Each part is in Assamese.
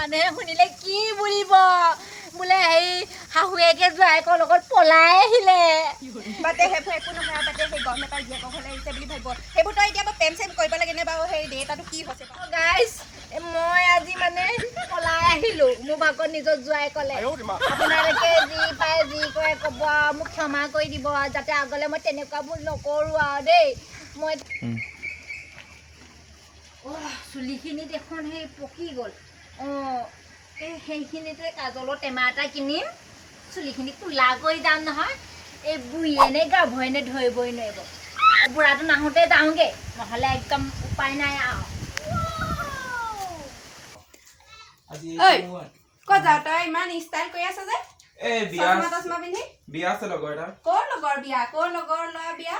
মানুহে শুনিলে কি বুলিব বোলে হেৰি শাহুৱেকে জোৱাইকৰ লগত পলাই আহিলে বাটে সেইবোৰ একো নহয় বাটে সেই গম নাপায় জীয়েকৰ ঘৰলৈ আহিছে বুলি ভাবিব সেইবোৰ তই এতিয়া প্ৰেম চেম কৰিব লাগে নে বাৰু সেই দেউতাটো কি হৈছে বাৰু গাইজ মই আজি মানে পলাই আহিলো মোৰ ভাগত নিজৰ জোৱাইকলে আপোনালোকে যি পায় যি কৰে ক'ব আৰু মোক ক্ষমা কৰি দিব যাতে আগলৈ মই তেনেকুৱাবোৰ নকৰোঁ আৰু দেই মই চুলিখিনি দেখোন সেই পকি গ'ল এই সেইখিনিতে কাজলৰ টেমা এটা কিনিম চুলিখিনি কোলা কৰি যাম নহয় এই বুঢ়ীয়ে নে গাভৰুৱে নে ধৰিবই নোৱাৰিব বুঢ়াটো নাহোঁতে যাওঁগৈ নহ'লে একদম উপায় নাই আৰু ক'ত যাৱ তই ইমান ষ্টাইল কৰি আছ যে এই চশমা পিন্ধি বিয়া আছে লগৰ এটা ক'ৰ লগৰ বিয়া ক'ৰ লগৰ ল'ৰা বিয়া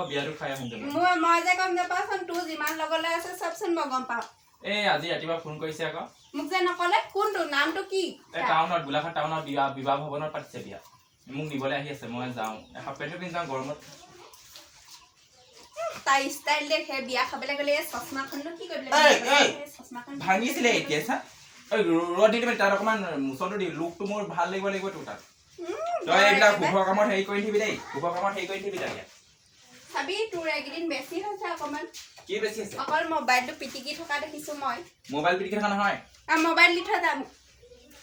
বিয়াটো খাই আহোঁ মই যে গম নাপাওঁচোন তোৰ যিমান লগলৈ আছে চবচোন মই গম পাওঁ এই আজি ৰাতিপুৱা ফোন কৰিছে আকৌ মোক যে নকলে কোনটো নামটো কি এই টাউনত গোলাঘাট টাউনত বিবাহ ভৱনত পাতিছে বিয়া মোক নিবলৈ আহি আছে মই যাওঁ এসপ্তাহটো পিন্ধি যাওঁ গৰমত তাই ষ্টাইল দে সেই বিয়া খাবলৈ গ'লে এই চশমাখননো কি কৰিবলৈ চশমাখন ভাঙিছিলে এতিয়া চা ৰ'দ দি দিবি তাত অকণমান মুচনটো দি লুকটো মোৰ ভাল লাগিব তোৰ তাত তই এইবিলাক শুভ কামত হেৰি কৰি থাকিবি দেই শুভ কামত হেৰি কৰি থাকিবি তাত চাবি তোৰ এইকেইদিন বেছি হৈছে অকণমান কি বেছি আছে অকল মোবাইলটো পিটিকি থকা দেখিছো মই মোবাইল পিটিকি থকা নহয় মোবাইল দি থৈ যাম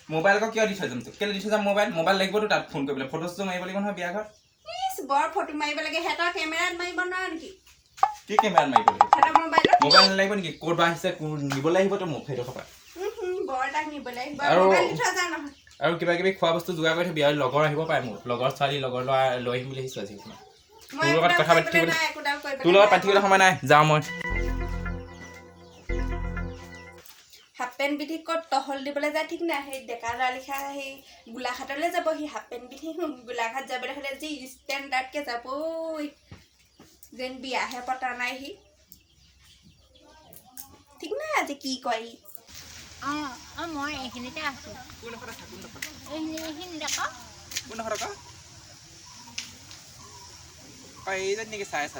মোবাইল আকৌ কিয় দি থৈ যাম তোক কেলৈ দি থৈ যাম মোবাইল লাগিবতো তাত ফোন কৰিবলৈ ফটো চটো মাৰিব লাগিব নহয় বিয়া ঘৰত বৰ ফটো মাৰিব লাগে সিহঁতৰ কেমেৰাত মাৰিব নোৱাৰ নেকি কি কেমেৰাত মাৰিব লাগিব সিহঁতৰ মোবাইলত মোবাইল নালাগিব নেকি ক'ত বা আহিছে নিবলৈ আহিবতো মোক সেইটো খবৰ বৰ তাক নিবলৈ আৰু মোবাইল দি থৈ যা নহয় আৰু কিবা কিবি খোৱা বস্তু যোগাৰ কৰি থবি আৰু লগৰ আহিব পাৰে মোৰ লগৰ ছোৱালী লগৰ ল'ৰা লৈ আহিম বুলি আহিছোঁ আজি তোৰ লগত কথা পাতি থাকিবলৈ তোৰ লগত পাতি থাকিবলৈ সময় নাই যাওঁ মই হাফ পেণ্ট পিন্ধি ক'ত টহল দিবলৈ যায় ঠিক নাই সেই ডেকা ল'ৰা লিখা সেই গোলাঘাটলৈ যাব সি হাফ পেণ্ট পিন্ধি গোলাঘাট যাবলৈ হ'লে যি ষ্টেণ্ডাৰ্ডকৈ যাব যেন বিয়াহে পতা নাই সি ঠিক নাই আজি কি কয় মই এইখিনিতে আছোঁ এইখিনিত আকৌ এইজনী নেকি চাই আছা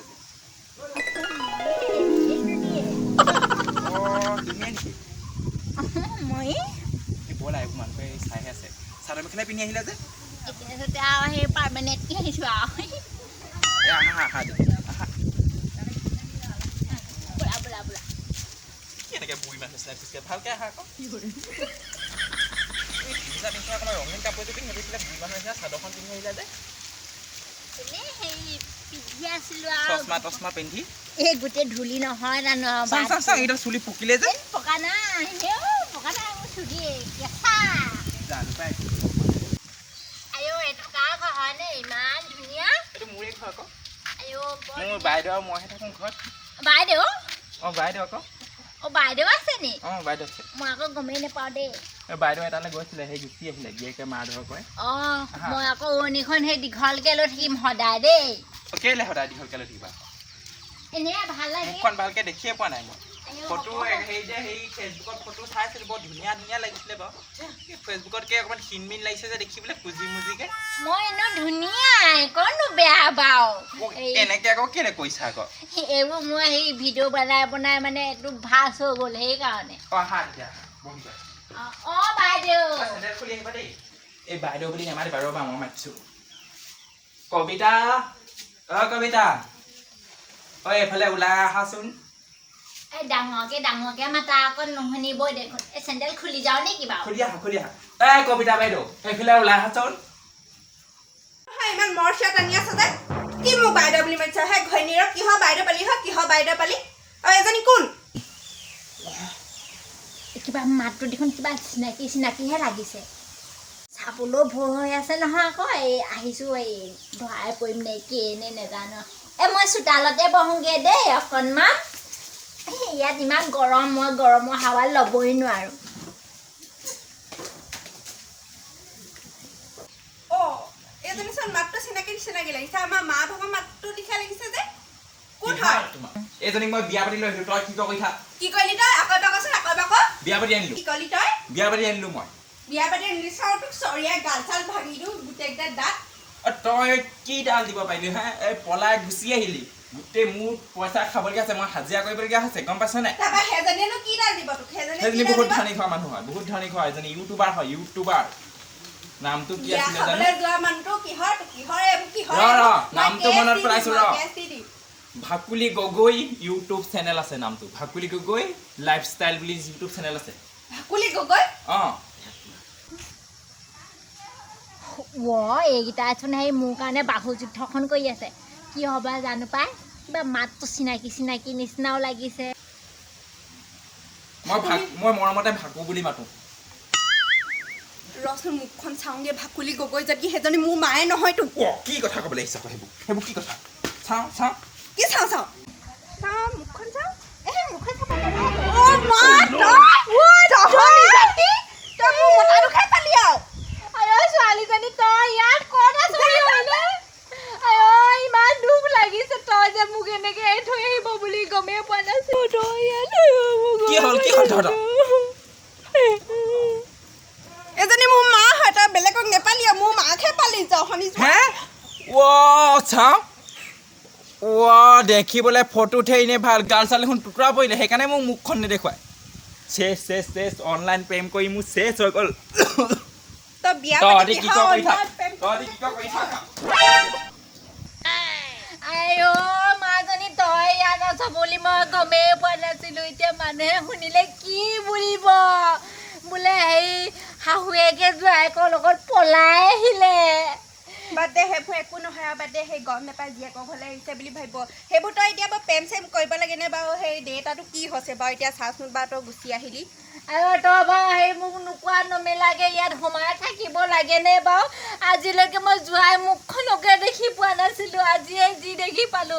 মই ব'লা এইবোৰ মানুহে চাইহে আছে চাদৰ মেখেলা পিন্ধি আহিলে যে এতিয়া আৰু সেই পাৰ্মানেণ্টকৈ আহিছোঁ আৰু এই আহা আহা আহা বোলা কি এনেকৈ বুঢ়ী মানুহ নিচিনা পিছকে ভালকৈ আহা আকৌ অকণমান ৰঙীন কাপোৰযোৰ পিন্ধি আহিছিলে বুঢ়ী মানুহ নিচিনা চাদৰখন পিন্ধি আহিলে যে চশমা টচমা পিন্ধি এই গোটেই ধূলি নহয় জানো এইডাল চুলি পকিলে যে পকা নাই মোৰ চুলি কেঁচা জানো পাই এইটো কাৰ ঘৰ হয়নে ইমান ধুনীয়া এইটো মোৰে ঘৰ আকৌ মোৰ মোৰ বাইদেউ আৰু মইহে থাকোঁ ঘৰত বাইদেউ বাইদেউ আকৌ বাইদেউ আছে নি বাইদেউ আছে মই আকৌ গমেই নাপাওঁ দেই বাইদেউ এটালৈ গৈছিলে সেই গুচি আহিলে গিয়েকে মাৰ ধৰ কৰে মই আকৌ উৰণিখন সেই দীঘলকৈ লৈ থাকিম সদায় দেই কেলে সদায় দীঘলকৈ লৈ থাকিবা এনেই ভাল লাগে মুখখন ভালকৈ দেখিয়ে পোৱা নাই মই ফটো সেই যে সেই ফেচবুকত ফটো চাইছিলোঁ বৰ ধুনীয়া ধুনীয়া লাগিছিলে বাৰু ফেচবুকতকৈ অকণমান ক্ষীণমিন লাগিছে যে দেখিবলৈ খুজি মুজিকৈ মই এনেও ধুনীয়াই কনো বেয়া বাৰু এনেকৈ আকৌ কেলে কৈছা আকৌ এইবোৰ মই সেই ভিডিঅ' বনাই মানে এইটো ভাজ হৈ গ'ল সেইকাৰণে আহা এতিয়া বহিবা বাইদেউ খুলি আহিবা দেই এই বাইদেউ বুলি নেমাতিবা ৰ'বা মই মাতিছোঁ কবিতা কবিতা এইফালে ওলাই আহাচোন এই ডাঙৰকে মাতা আকৌ নুশুনিবই দেখোন এই চেণ্ডেল খুলি যাওঁ নেকি বাৰু খুলি আহা এই কবিতা বাইদেউ এইফালে ওলাই আহাচোন ইমান মৰচিয়া টানি আছে যে কি মোক বাইদেউ বুলি মাতিছা সেই ঘৈণীৰৰ কিহৰ বাইদেউ পালি আৰু এজনী কোন কিবা মাতটো দেখোন কিবা চিনাকিহে লাগিছে চাবলৈও ভয় হৈ আছে নহয় আকৌ এই আহিছোঁ এই ধৰাই পৰিম নে কি নে নেজানো মই চোতালতে বহোঁগৈ দেই অকণমান ইয়াত ইমান গৰম মই গৰমৰ হাৱা ল'বই নোৱাৰোঁ এজনী চোন মাতটো চিনাকি লাগিছে আমাৰ মা ভাগৰ মাতটো লিখা লাগিছে যে কোন হয় এইজনীক মই বিয়া পাতি লৈ আহিলোঁ তই কি কৰিলি তই আকৌ বিয়া পাতি আনিলোঁ কি কৰিলি তই বিয়া পাতি আনিলোঁ মই বিয়া পাতি আনিলি চাওঁ তোক চৰিয়াই গাল চাল ভাঙি দিওঁ গোটেইকেইটা দাঁত তই কি ডাল দিব পাৰিলি হা এই পলাই গুচি আহিলি গোটেই মোৰ পইচা খাবলগীয়া আছে মই হাজিৰা কৰিবলগীয়া হৈছে গম পাইছ নাই তাৰপৰা সেইজনীয়েনো কি দাল দিব তোক সেইজনী বহুত ধনী খোৱা মানুহ হয় বহুত ধনী খোৱা এজনী ইউটিউবাৰ হয় ইউটিউবাৰ নামটো কি বিয়া আছিলে জানো খাবলৈ যোৱা মানুহটো কিহৰ এইবোৰ কিহৰ নামটো মনত পেলাইছো ভাকুলি গগৈ ইউটিউব চেনেল আছে নামটো ভাকুলি গগৈ লাইফষ্টাইল বুলি ইউটিউব চেনেল আছে ভাকুলি গগৈ এইকেইটাচোন সেই মোৰ কাৰণে বাহু যুদ্ধখন কৰি আছে কি হ'ব জানো পাই কিবা মাতটো চিনাকি নিচিনাও লাগিছে মই মৰমতে ভাকু বুলি মাতো ৰচোন মুখখন চাওঁগে ভাকুলি গগৈ যদি সেইজনী মোৰ মায়ে নহয়তো কি কথা ক'বলৈ আহিছা তই সেইবোৰ কি কথা চাওঁ কি চাওঁ মুখখন চাওঁ মুখখন চাব ছোৱালীজনী তই ইয়াত ক'ত আছলি হয়নে ইমান দুখ লাগিছে তই যে মোক এনেকে এৰি থৈ আহিব বুলি গমেই পোৱা নাছিলো তই ইয়াত কি হ'ল এজনী মোৰ মা হয় তই বেলেগক নেপালিয়া মোৰ মাকহে পালি যাওঁ শুনিছো চাওঁ দেখিবলৈ ফটো উঠে এনে ভাল গাল চাল দেখোন টুকুৰা পৰিলে সেইকাৰণে মোক মুখখন নেদেখুৱাই চেছ অনলাইন প্ৰেম কৰি মোৰ চেছ হৈ গ'ল তই বিয়া মাজনী তই ইয়াত আছ বুলি মই গমেই পোৱা নাছিলো এতিয়া মানুহে শুনিলে কি বুলিব বোলে হেৰি শাহুৱেকে জোৱায়েকৰ লগত পলাই আহিলে বাদ দে সেইবোৰ একো নহয় আৰু বাদ দে সেই গম নাপায় জীয়েকৰ ঘৰলৈ আহিছে বুলি ভাবিব সেইবোৰ তই এতিয়া বাৰু প্ৰেম চেম কৰিব লাগেনে বাৰু সেই দেউতাটো কি হৈছে বাৰু এতিয়া চাচোন বাৰু তই গুচি আহিলি আৰু তই বাৰু সেই মোক নোকোৱা নমেলাগে ইয়াত সোমাই থাকিব লাগেনে বাৰু আজিলৈকে মই জোৱাই মুখখনকে দেখি পোৱা নাছিলো আজিয়ে যি দেখি পালো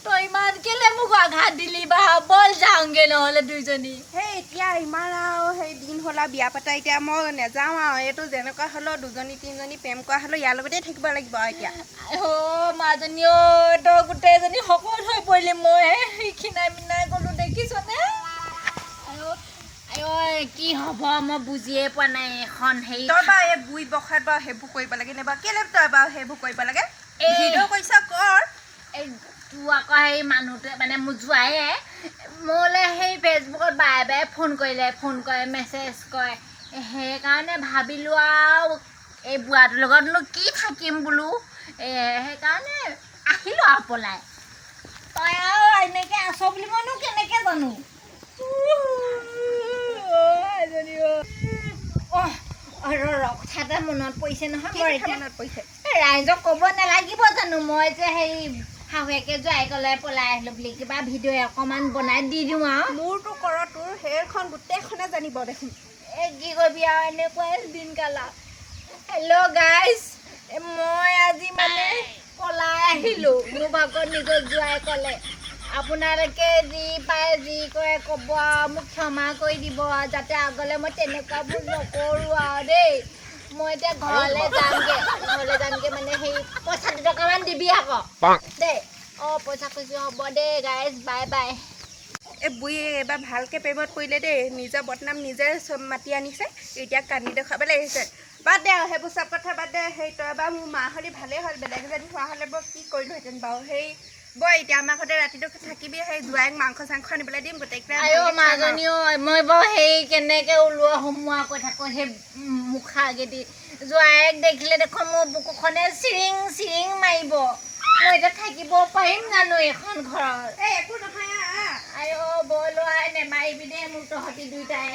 তই ইমান কেলে মোক আঘাত দিলি বা বল যাওঁগে নহ'লে দুইজনী সেই এতিয়া ইমান আৰু সেই দিন হ'ল আৰু বিয়া পাতা এতিয়া মই নাযাওঁ আৰু এইটো যেনেকুৱা হ'লেও দুজনী তিনিজনী প্ৰেম কৰা হ'লেও ইয়াৰ লগতে থাকিব লাগিব আৰু এতিয়া মাজনী তই গোটেইজনী শকত হৈ পৰিলি মই খিনাই মিনাই গ'লো দেখিছনে কি হ'ব মই বুজিয়ে পোৱা নাই এখন হেৰি তই বাৰু এই বুঢ়ী বসাত বাৰু সেইবোৰ কৰিব লাগে নে বাৰু কেলে তই বাৰু সেইবোৰ কৰিব লাগে ভিডিঅ' কৰিছ কৰ এই তোৰ আকৌ সেই মানুহটোৱে মানে মোৰ জোৱায়ে মোলৈ সেই ফেচবুকত বাৰে ফোন কৰে মেছেজ কৰে সেইকাৰণে ভাবিলোঁ আৰু এই বুঢ়াটোৰ লগতনো কি থাকিম বোলো সেইকাৰণে আহিলোঁ আৰু পলাই তই আৰু এনেকৈ আছ বুলি মইনো কেনেকৈ জানো কথা এটা মনত পৰিছে নহয় মোৰ এতিয়া মনত পৰিছে ৰাইজক ক'ব নালাগিব জানো মই যে সেই শাহুৱেকে জোৱাইকলৈ পলাই আহিলোঁ বুলি কিবা ভিডিঅ' অকণমান বনাই দি দিওঁ আৰু মোৰতো কৰ তোৰ সেইখন গোটেইখনে জানিব দেখোন এই কি কৰিবি আৰু এনেকুৱাই দিনকাল আৰু হেল্ল' গাইজ মই আজি মানে পলাই আহিলোঁ মোৰ ভাগত নিজৰ জোৱাইকলে আপোনালোকে যি পায় যি কৰে ক'ব আৰু মোক ক্ষমা কৰি দিব আৰু যাতে আগলৈ মই তেনেকুৱাবোৰ নকৰোঁ আৰু দেই মই এতিয়া ঘৰলৈ যামগৈ মানে সেই পইচা 2 টকামান দিবি আকৌ দেই পইচা খুজিছোঁ হ'ব দেই গাইজ বাই বাই এই বুঢ়ীয়ে এইবাৰ ভালকৈ প্ৰেমত পৰিলে দেই নিজৰ বদনাম নিজে চব মাতি আনিছে এতিয়া কান্দি দেখুৱাবলৈ আহিছে বাদ দে আৰু সেইবোৰ চব কথা বাদ দে সেই তই বাৰু মোৰ মা হ'লে ভালেই হ'ল বেলেগ এজনী হোৱা হ'লে বাৰু কি কৰিলোহেঁতেন বাৰু সেই এতিয়া আমাৰ ঘৰতে ৰাতিটো থাকিবি সেই জোৱাইক মাংস চাংস আনিবলৈ দিম গোটেইকেইটা মাজনীও মই বাৰু সেই কেনেকৈ ওলোৱা সোমোৱা কৈ থাকোঁ সেই মুখা আগেদি জোৱাইক দেখিলে দেখোন মোৰ বুকুখনে চিৰিং মাৰিব মই এতিয়া থাকিব পাৰিম জানো এখন ঘৰত একো নহয় বল নেমাৰিবি দেই মোক তহঁতি দুইটাই